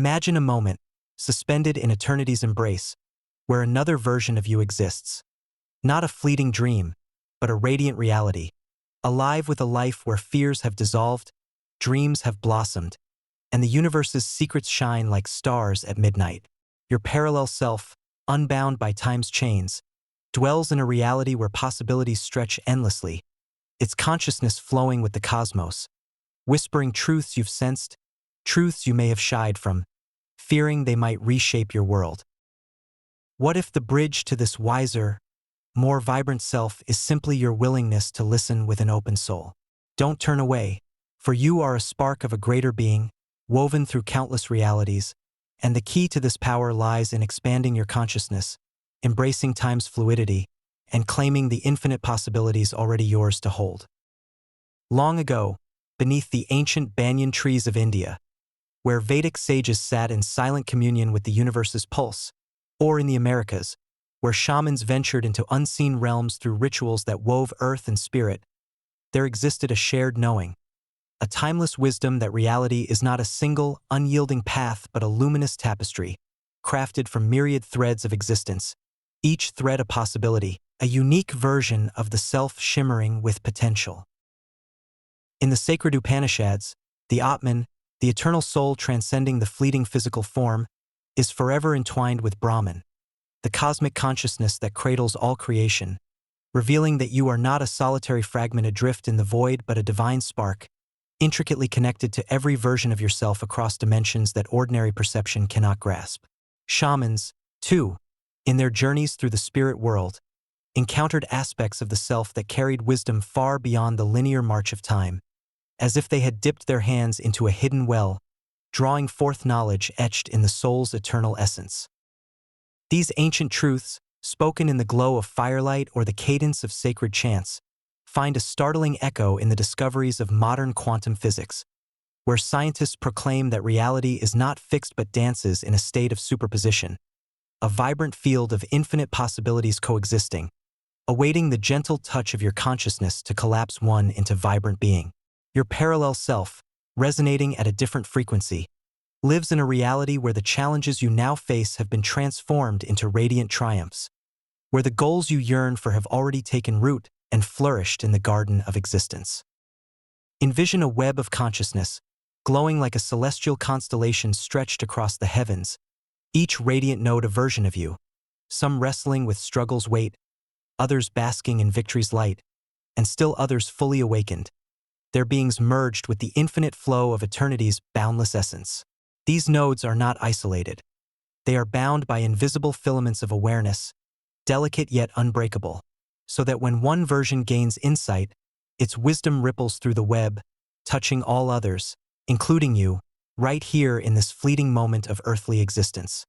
Imagine a moment, suspended in eternity's embrace, where another version of you exists. Not a fleeting dream, but a radiant reality, alive with a life where fears have dissolved, dreams have blossomed, and the universe's secrets shine like stars at midnight. Your parallel self, unbound by time's chains, dwells in a reality where possibilities stretch endlessly, its consciousness flowing with the cosmos, whispering truths you've sensed, truths you may have shied from, fearing they might reshape your world. What if the bridge to this wiser, more vibrant self is simply your willingness to listen with an open soul? Don't turn away, for you are a spark of a greater being, woven through countless realities, and the key to this power lies in expanding your consciousness, embracing time's fluidity, and claiming the infinite possibilities already yours to hold. Long ago, beneath the ancient banyan trees of India, where Vedic sages sat in silent communion with the universe's pulse, or in the Americas, where shamans ventured into unseen realms through rituals that wove earth and spirit, there existed a shared knowing, a timeless wisdom that reality is not a single, unyielding path but a luminous tapestry, crafted from myriad threads of existence, each thread a possibility, a unique version of the self shimmering with potential. In the sacred Upanishads, the Atman, the eternal soul transcending the fleeting physical form, is forever entwined with Brahman, the cosmic consciousness that cradles all creation, revealing that you are not a solitary fragment adrift in the void but a divine spark, intricately connected to every version of yourself across dimensions that ordinary perception cannot grasp. Shamans, too, in their journeys through the spirit world, encountered aspects of the self that carried wisdom far beyond the linear march of time, as if they had dipped their hands into a hidden well, drawing forth knowledge etched in the soul's eternal essence. These ancient truths, spoken in the glow of firelight or the cadence of sacred chants, find a startling echo in the discoveries of modern quantum physics, where scientists proclaim that reality is not fixed but dances in a state of superposition, a vibrant field of infinite possibilities coexisting, awaiting the gentle touch of your consciousness to collapse one into vibrant being. Your parallel self, resonating at a different frequency, lives in a reality where the challenges you now face have been transformed into radiant triumphs, where the goals you yearn for have already taken root and flourished in the garden of existence. Envision a web of consciousness, glowing like a celestial constellation stretched across the heavens, each radiant node a version of you, some wrestling with struggle's weight, others basking in victory's light, and still others fully awakened, their beings merged with the infinite flow of eternity's boundless essence. These nodes are not isolated. They are bound by invisible filaments of awareness, delicate yet unbreakable, so that when one version gains insight, its wisdom ripples through the web, touching all others, including you, right here in this fleeting moment of earthly existence.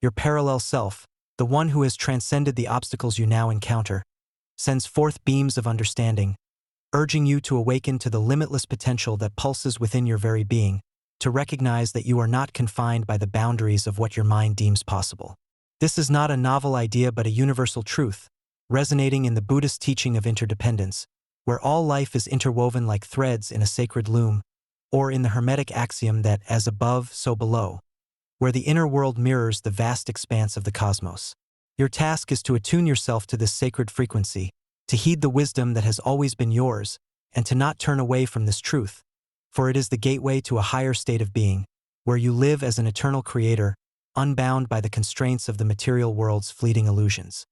Your parallel self, the one who has transcended the obstacles you now encounter, sends forth beams of understanding, urging you to awaken to the limitless potential that pulses within your very being, to recognize that you are not confined by the boundaries of what your mind deems possible. This is not a novel idea but a universal truth, resonating in the Buddhist teaching of interdependence, where all life is interwoven like threads in a sacred loom, or in the Hermetic axiom that as above, so below, where the inner world mirrors the vast expanse of the cosmos. Your task is to attune yourself to this sacred frequency, to heed the wisdom that has always been yours, and to not turn away from this truth, for it is the gateway to a higher state of being, where you live as an eternal creator, unbound by the constraints of the material world's fleeting illusions.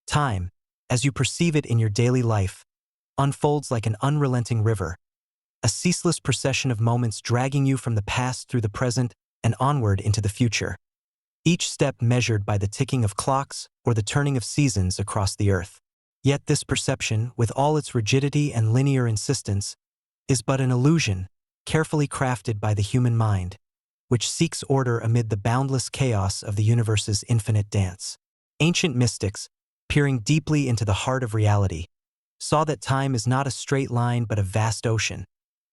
Time, as you perceive it in your daily life, unfolds like an unrelenting river, a ceaseless procession of moments dragging you from the past through the present and onward into the future, each step measured by the ticking of clocks or the turning of seasons across the earth. Yet this perception, with all its rigidity and linear insistence, is but an illusion, carefully crafted by the human mind, which seeks order amid the boundless chaos of the universe's infinite dance. Ancient mystics, peering deeply into the heart of reality, saw that time is not a straight line but a vast ocean,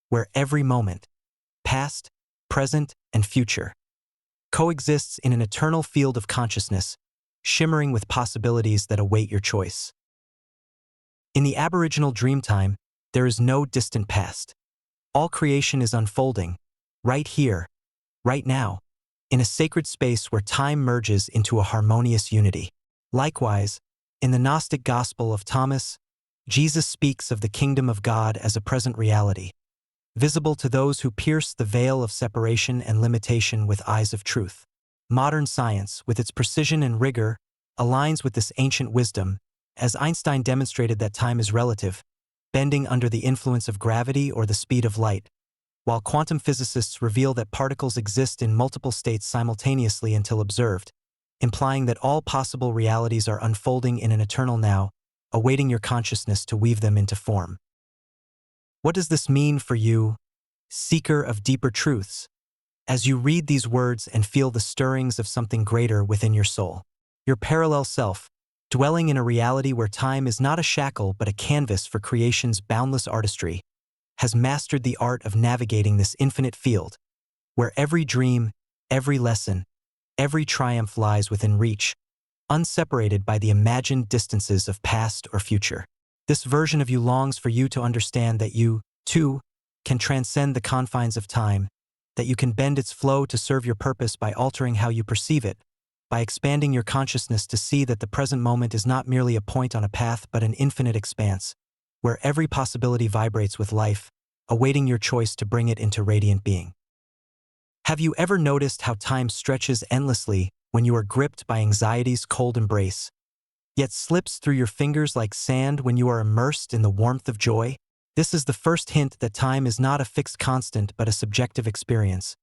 where every moment, past, present, and future, coexists in an eternal field of consciousness, shimmering with possibilities that await your choice. In the Aboriginal dreamtime, there is no distant past. All creation is unfolding, right here, right now, in a sacred space where time merges into a harmonious unity. Likewise, in the Gnostic Gospel of Thomas, Jesus speaks of the kingdom of God as a present reality, visible to those who pierce the veil of separation and limitation with eyes of truth. Modern science, with its precision and rigor, aligns with this ancient wisdom, as Einstein demonstrated that time is relative, bending under the influence of gravity or the speed of light, while quantum physicists reveal that particles exist in multiple states simultaneously until observed, implying that all possible realities are unfolding in an eternal now, awaiting your consciousness to weave them into form. What does this mean for you, seeker of deeper truths, as you read these words and feel the stirrings of something greater within your soul? Your parallel self, dwelling in a reality where time is not a shackle but a canvas for creation's boundless artistry, has mastered the art of navigating this infinite field, where every dream, every lesson, every triumph lies within reach, unseparated by the imagined distances of past or future. This version of you longs for you to understand that you, too, can transcend the confines of time, that you can bend its flow to serve your purpose by altering how you perceive it, by expanding your consciousness to see that the present moment is not merely a point on a path but an infinite expanse, where every possibility vibrates with life, awaiting your choice to bring it into radiant being. Have you ever noticed how time stretches endlessly when you are gripped by anxiety's cold embrace, yet slips through your fingers like sand when you are immersed in the warmth of joy? This is the first hint that time is not a fixed constant but a subjective experience,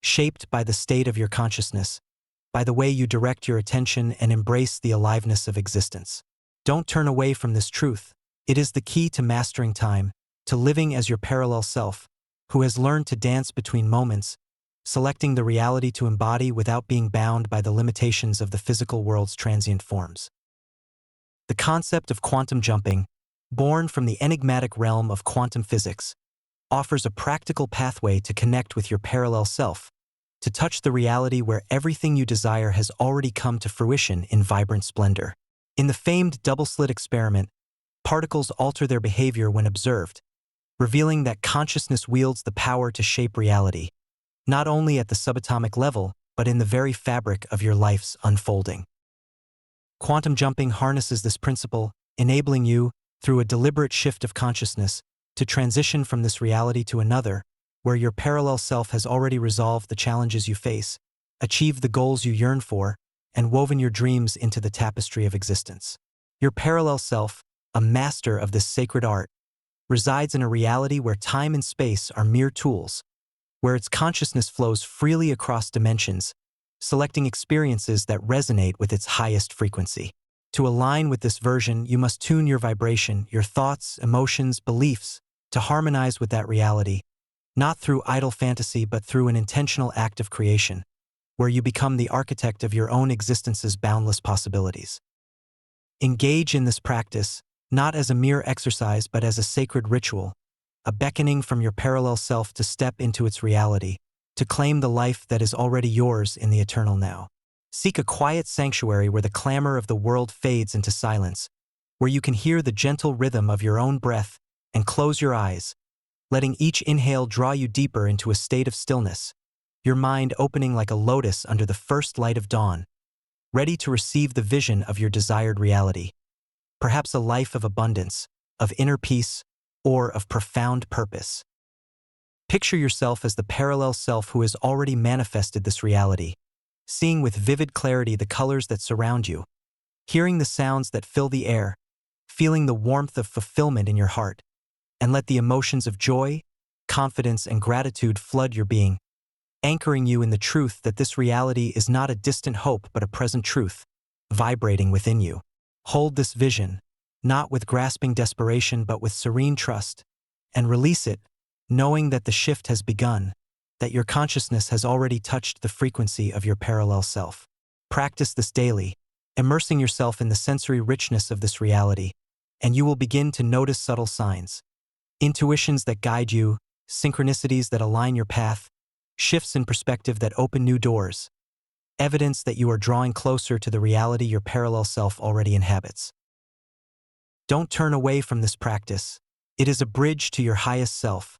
shaped by the state of your consciousness, by the way you direct your attention and embrace the aliveness of existence. Don't turn away from this truth. It is the key to mastering time, to living as your parallel self, who has learned to dance between moments, selecting the reality to embody without being bound by the limitations of the physical world's transient forms. The concept of quantum jumping, born from the enigmatic realm of quantum physics, offers a practical pathway to connect with your parallel self, to touch the reality where everything you desire has already come to fruition in vibrant splendor. In the famed double-slit experiment, particles alter their behavior when observed, revealing that consciousness wields the power to shape reality, not only at the subatomic level, but in the very fabric of your life's unfolding. Quantum jumping harnesses this principle, enabling you, through a deliberate shift of consciousness, to transition from this reality to another, where your parallel self has already resolved the challenges you face, achieved the goals you yearn for, and woven your dreams into the tapestry of existence. Your parallel self, a master of this sacred art, resides in a reality where time and space are mere tools, where its consciousness flows freely across dimensions, selecting experiences that resonate with its highest frequency. To align with this version, you must tune your vibration, your thoughts, emotions, beliefs, to harmonize with that reality, not through idle fantasy but through an intentional act of creation, where you become the architect of your own existence's boundless possibilities. Engage in this practice, not as a mere exercise but as a sacred ritual, a beckoning from your parallel self to step into its reality, to claim the life that is already yours in the eternal now. Seek a quiet sanctuary where the clamor of the world fades into silence, where you can hear the gentle rhythm of your own breath, and close your eyes, letting each inhale draw you deeper into a state of stillness, your mind opening like a lotus under the first light of dawn, ready to receive the vision of your desired reality, perhaps a life of abundance, of inner peace, or of profound purpose. Picture yourself as the parallel self who has already manifested this reality, seeing with vivid clarity the colors that surround you, hearing the sounds that fill the air, feeling the warmth of fulfillment in your heart, and let the emotions of joy, confidence, and gratitude flood your being, anchoring you in the truth that this reality is not a distant hope but a present truth, vibrating within you. Hold this vision, not with grasping desperation but with serene trust, and release it, knowing that the shift has begun, that your consciousness has already touched the frequency of your parallel self. Practice this daily, immersing yourself in the sensory richness of this reality, and you will begin to notice subtle signs, intuitions that guide you, synchronicities that align your path, shifts in perspective that open new doors, evidence that you are drawing closer to the reality your parallel self already inhabits. Don't turn away from this practice. It is a bridge to your highest self,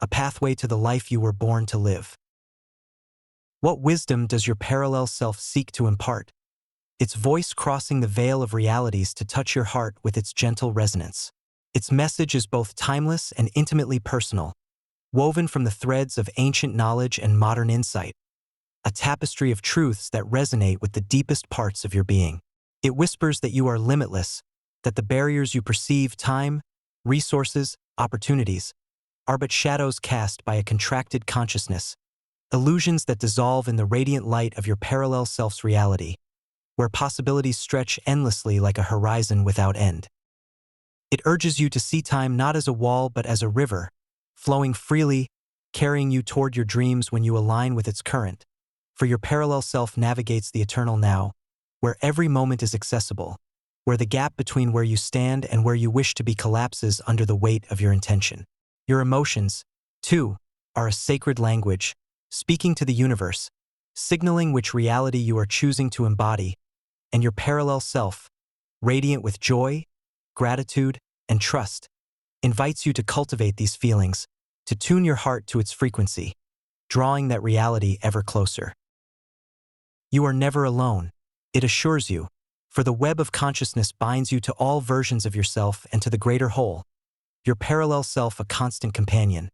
a pathway to the life you were born to live. What wisdom does your parallel self seek to impart? Its voice crossing the veil of realities to touch your heart with its gentle resonance. Its message is both timeless and intimately personal, woven from the threads of ancient knowledge and modern insight, a tapestry of truths that resonate with the deepest parts of your being. It whispers that you are limitless, that the barriers you perceive, time, resources, opportunities, are but shadows cast by a contracted consciousness, illusions that dissolve in the radiant light of your parallel self's reality, where possibilities stretch endlessly like a horizon without end. It urges you to see time not as a wall but as a river, flowing freely, carrying you toward your dreams when you align with its current. For your parallel self navigates the eternal now, where every moment is accessible, where the gap between where you stand and where you wish to be collapses under the weight of your intention. Your emotions, too, are a sacred language, speaking to the universe, signaling which reality you are choosing to embody, and your parallel self, radiant with joy, gratitude, and trust, invites you to cultivate these feelings, to tune your heart to its frequency, drawing that reality ever closer. You are never alone, it assures you, for the web of consciousness binds you to all versions of yourself and to the greater whole, your parallel self a constant companion,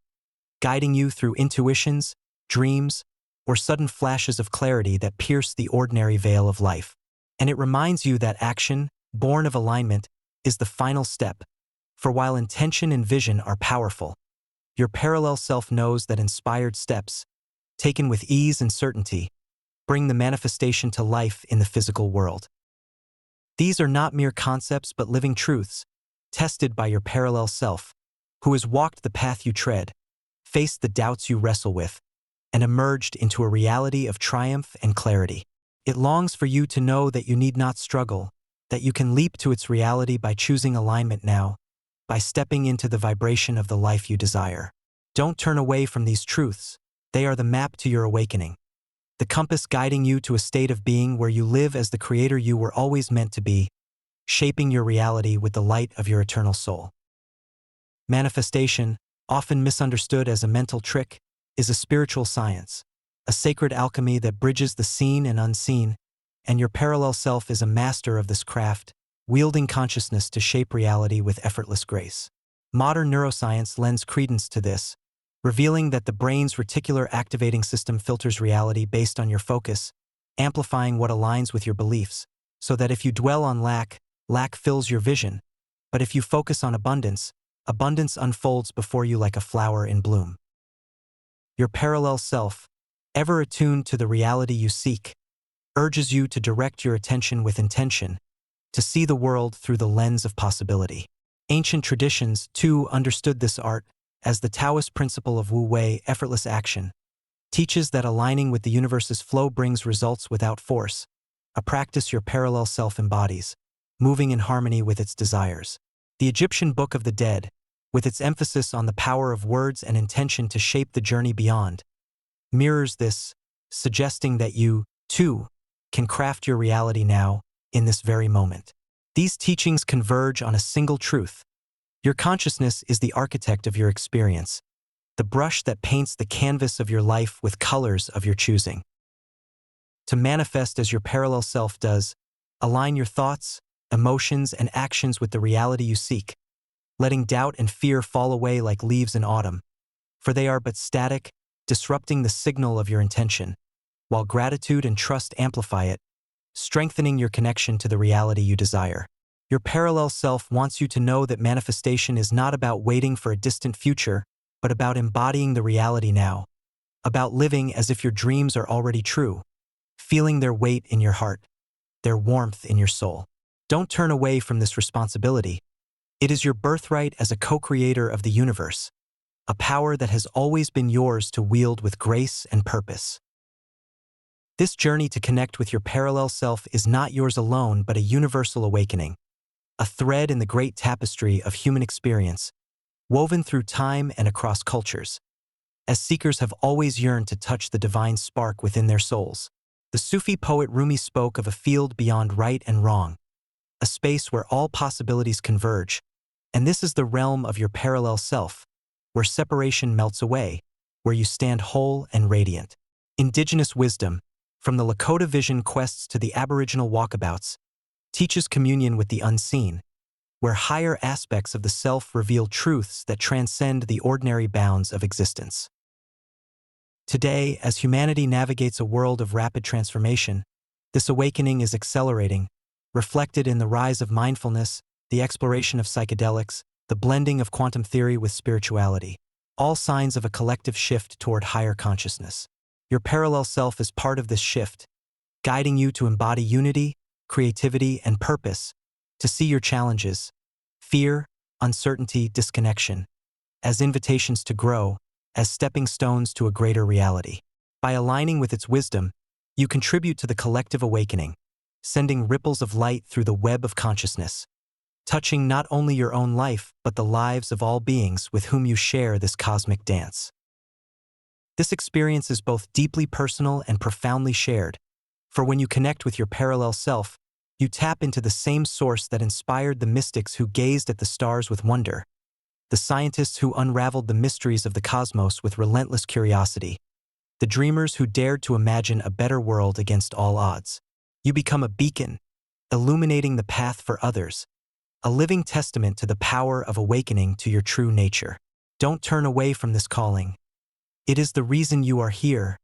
guiding you through intuitions, dreams, or sudden flashes of clarity that pierce the ordinary veil of life. And it reminds you that action, born of alignment, is the final step, for while intention and vision are powerful, your parallel self knows that inspired steps, taken with ease and certainty, bring the manifestation to life in the physical world. These are not mere concepts but living truths, tested by your parallel self, who has walked the path you tread, faced the doubts you wrestle with, and emerged into a reality of triumph and clarity. It longs for you to know that you need not struggle, that you can leap to its reality by choosing alignment now, by stepping into the vibration of the life you desire. Don't turn away from these truths. They are the map to your awakening, the compass guiding you to a state of being where you live as the creator you were always meant to be, shaping your reality with the light of your eternal soul. Manifestation, often misunderstood as a mental trick, is a spiritual science, a sacred alchemy that bridges the seen and unseen, and your parallel self is a master of this craft, wielding consciousness to shape reality with effortless grace. Modern neuroscience lends credence to this, revealing that the brain's reticular activating system filters reality based on your focus, amplifying what aligns with your beliefs, so that if you dwell on lack, lack fills your vision, but if you focus on abundance, abundance unfolds before you like a flower in bloom. Your parallel self, ever attuned to the reality you seek, urges you to direct your attention with intention, to see the world through the lens of possibility. Ancient traditions, too, understood this art as the Taoist principle of Wu Wei, effortless action, teaches that aligning with the universe's flow brings results without force, a practice your parallel self embodies, moving in harmony with its desires. The Egyptian Book of the Dead, with its emphasis on the power of words and intention to shape the journey beyond, mirrors this, suggesting that you, too, can craft your reality now, in this very moment. These teachings converge on a single truth. Your consciousness is the architect of your experience, the brush that paints the canvas of your life with colors of your choosing. To manifest as your parallel self does, align your thoughts, emotions, and actions with the reality you seek, letting doubt and fear fall away like leaves in autumn, for they are but static, disrupting the signal of your intention, while gratitude and trust amplify it, strengthening your connection to the reality you desire. Your parallel self wants you to know that manifestation is not about waiting for a distant future, but about embodying the reality now, about living as if your dreams are already true, feeling their weight in your heart, their warmth in your soul. Don't turn away from this responsibility. It is your birthright as a co-creator of the universe, a power that has always been yours to wield with grace and purpose. This journey to connect with your parallel self is not yours alone but a universal awakening, a thread in the great tapestry of human experience, woven through time and across cultures, as seekers have always yearned to touch the divine spark within their souls. The Sufi poet Rumi spoke of a field beyond right and wrong, a space where all possibilities converge, and this is the realm of your parallel self, where separation melts away, where you stand whole and radiant. Indigenous wisdom, from the Lakota vision quests to the Aboriginal walkabouts, teaches communion with the unseen, where higher aspects of the self reveal truths that transcend the ordinary bounds of existence. Today, as humanity navigates a world of rapid transformation, this awakening is accelerating, reflected in the rise of mindfulness, the exploration of psychedelics, the blending of quantum theory with spirituality, all signs of a collective shift toward higher consciousness. Your parallel self is part of this shift, guiding you to embody unity, creativity, and purpose, to see your challenges, fear, uncertainty, disconnection, as invitations to grow, as stepping stones to a greater reality. By aligning with its wisdom, you contribute to the collective awakening, sending ripples of light through the web of consciousness, touching not only your own life but the lives of all beings with whom you share this cosmic dance. This experience is both deeply personal and profoundly shared, for when you connect with your parallel self, you tap into the same source that inspired the mystics who gazed at the stars with wonder, the scientists who unraveled the mysteries of the cosmos with relentless curiosity, the dreamers who dared to imagine a better world against all odds. You become a beacon, illuminating the path for others, a living testament to the power of awakening to your true nature. Don't turn away from this calling. It is the reason you are here,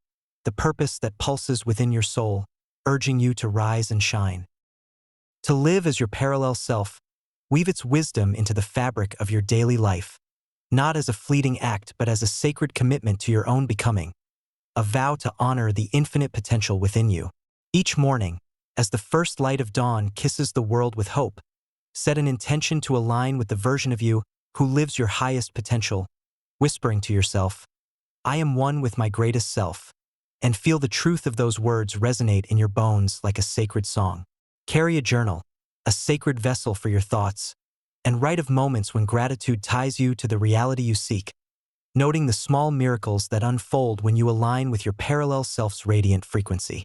the purpose that pulses within your soul, urging you to rise and shine. To live as your parallel self, weave its wisdom into the fabric of your daily life, not as a fleeting act but as a sacred commitment to your own becoming, a vow to honor the infinite potential within you. Each morning, as the first light of dawn kisses the world with hope, set an intention to align with the version of you who lives your highest potential, whispering to yourself, "I am one with my greatest self," and feel the truth of those words resonate in your bones like a sacred song. Carry a journal, a sacred vessel for your thoughts, and write of moments when gratitude ties you to the reality you seek, noting the small miracles that unfold when you align with your parallel self's radiant frequency.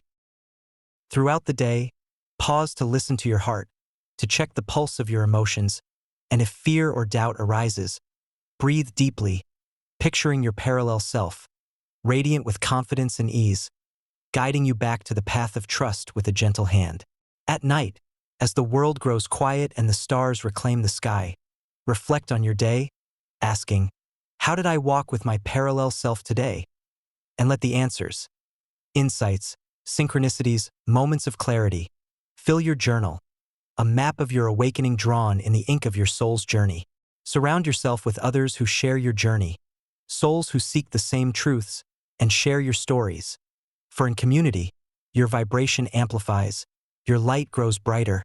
Throughout the day, pause to listen to your heart, to check the pulse of your emotions, and if fear or doubt arises, breathe deeply, picturing your parallel self, radiant with confidence and ease, guiding you back to the path of trust with a gentle hand. At night, as the world grows quiet and the stars reclaim the sky, reflect on your day, asking, "How did I walk with my parallel self today?" And let the answers, insights, synchronicities, moments of clarity, fill your journal, a map of your awakening drawn in the ink of your soul's journey. Surround yourself with others who share your journey, souls who seek the same truths, and share your stories. For in community, your vibration amplifies, your light grows brighter,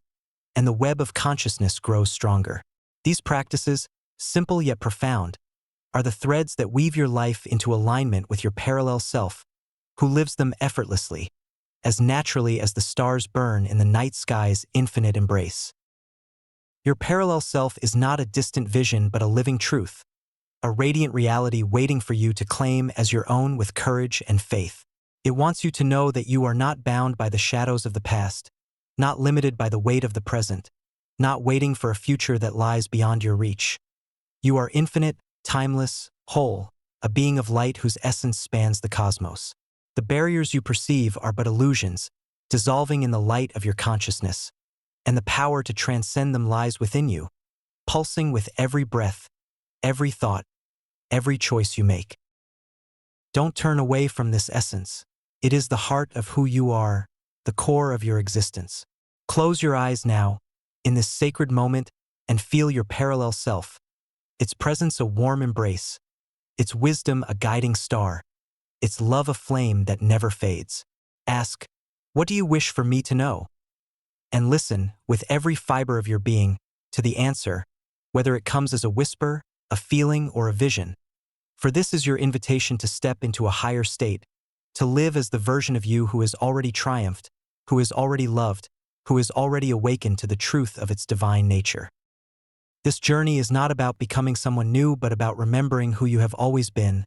and the web of consciousness grows stronger. These practices, simple yet profound, are the threads that weave your life into alignment with your parallel self, who lives them effortlessly, as naturally as the stars burn in the night sky's infinite embrace. Your parallel self is not a distant vision but a living truth, a radiant reality waiting for you to claim as your own with courage and faith. It wants you to know that you are not bound by the shadows of the past, not limited by the weight of the present, not waiting for a future that lies beyond your reach. You are infinite, timeless, whole, a being of light whose essence spans the cosmos. The barriers you perceive are but illusions, dissolving in the light of your consciousness, and the power to transcend them lies within you, pulsing with every breath, every thought, every choice you make. Don't turn away from this essence. It is the heart of who you are, the core of your existence. Close your eyes now, in this sacred moment, and feel your parallel self, its presence a warm embrace, its wisdom a guiding star, its love a flame that never fades. Ask, "What do you wish for me to know?" And listen, with every fiber of your being, to the answer, whether it comes as a whisper, a feeling, or a vision. For this is your invitation to step into a higher state, to live as the version of you who has already triumphed, who is already loved, who is already awakened to the truth of its divine nature. This journey is not about becoming someone new but about remembering who you have always been,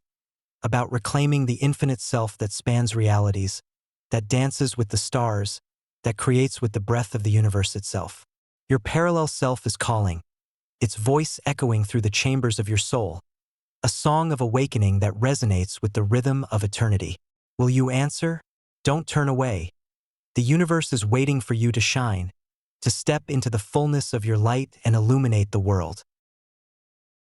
about reclaiming the infinite self that spans realities, that dances with the stars, that creates with the breath of the universe itself. Your parallel self is calling, its voice echoing through the chambers of your soul, a song of awakening that resonates with the rhythm of eternity. Will you answer? Don't turn away. The universe is waiting for you to shine, to step into the fullness of your light and illuminate the world.